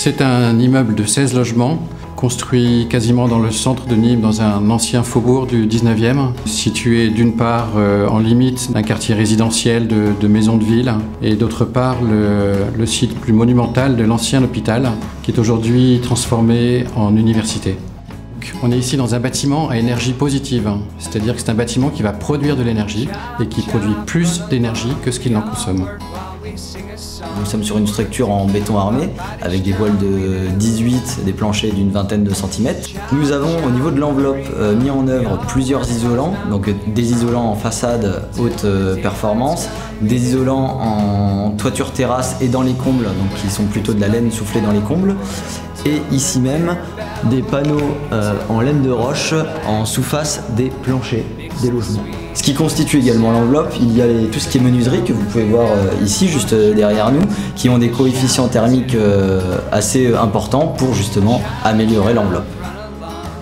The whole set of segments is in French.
C'est un immeuble de 16 logements, construit quasiment dans le centre de Nîmes, dans un ancien faubourg du 19e, situé d'une part en limite d'un quartier résidentiel de maisons de ville et d'autre part le site plus monumental de l'ancien hôpital qui est aujourd'hui transformé en université. On est ici dans un bâtiment à énergie positive, c'est-à-dire que c'est un bâtiment qui va produire de l'énergie et qui produit plus d'énergie que ce qu'il en consomme. Nous sommes sur une structure en béton armé avec des voiles de 18, des planchers d'une vingtaine de centimètres. Nous avons au niveau de l'enveloppe mis en œuvre plusieurs isolants, donc des isolants en façade haute performance, des isolants en toiture terrasse et dans les combles, donc qui sont plutôt de la laine soufflée dans les combles. Et ici même, des panneaux en laine de roche en sous-face des planchers des logements. Ce qui constitue également l'enveloppe, il y a tout ce qui est menuiserie que vous pouvez voir ici, juste derrière nous, qui ont des coefficients thermiques assez importants pour justement améliorer l'enveloppe.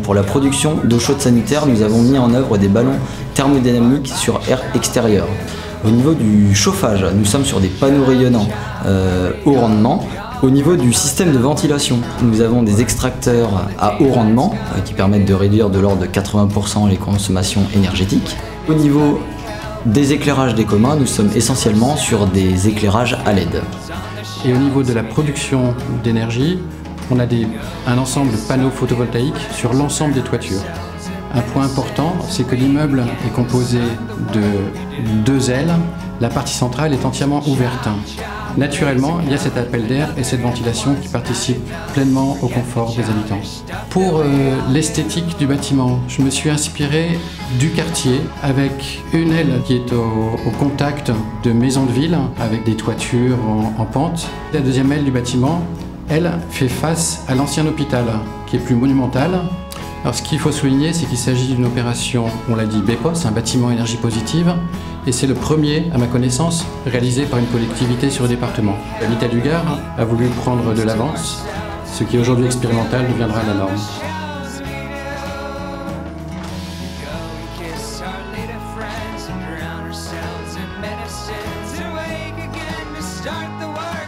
Pour la production d'eau chaude sanitaire, nous avons mis en œuvre des ballons thermodynamiques sur air extérieur. Au niveau du chauffage, nous sommes sur des panneaux rayonnants haut rendement. Au niveau du système de ventilation, nous avons des extracteurs à haut rendement qui permettent de réduire de l'ordre de 80% les consommations énergétiques. Au niveau des éclairages des communs, nous sommes essentiellement sur des éclairages à LED. Et au niveau de la production d'énergie, on a un ensemble de panneaux photovoltaïques sur l'ensemble des toitures. Un point important, c'est que l'immeuble est composé de 2 ailes. La partie centrale est entièrement ouverte. Naturellement, il y a cet appel d'air et cette ventilation qui participent pleinement au confort des habitants. Pour l'esthétique du bâtiment, je me suis inspiré du quartier avec une aile qui est au contact de maisons de ville avec des toitures en pente. La deuxième aile du bâtiment, elle, fait face à l'ancien hôpital qui est plus monumental. Alors ce qu'il faut souligner, c'est qu'il s'agit d'une opération, on l'a dit, BEPOS, un bâtiment énergie positive, et c'est le premier, à ma connaissance, réalisé par une collectivité sur le département. L'Habitat du Gard a voulu prendre de l'avance, ce qui est aujourd'hui expérimental deviendra la norme. Start the world.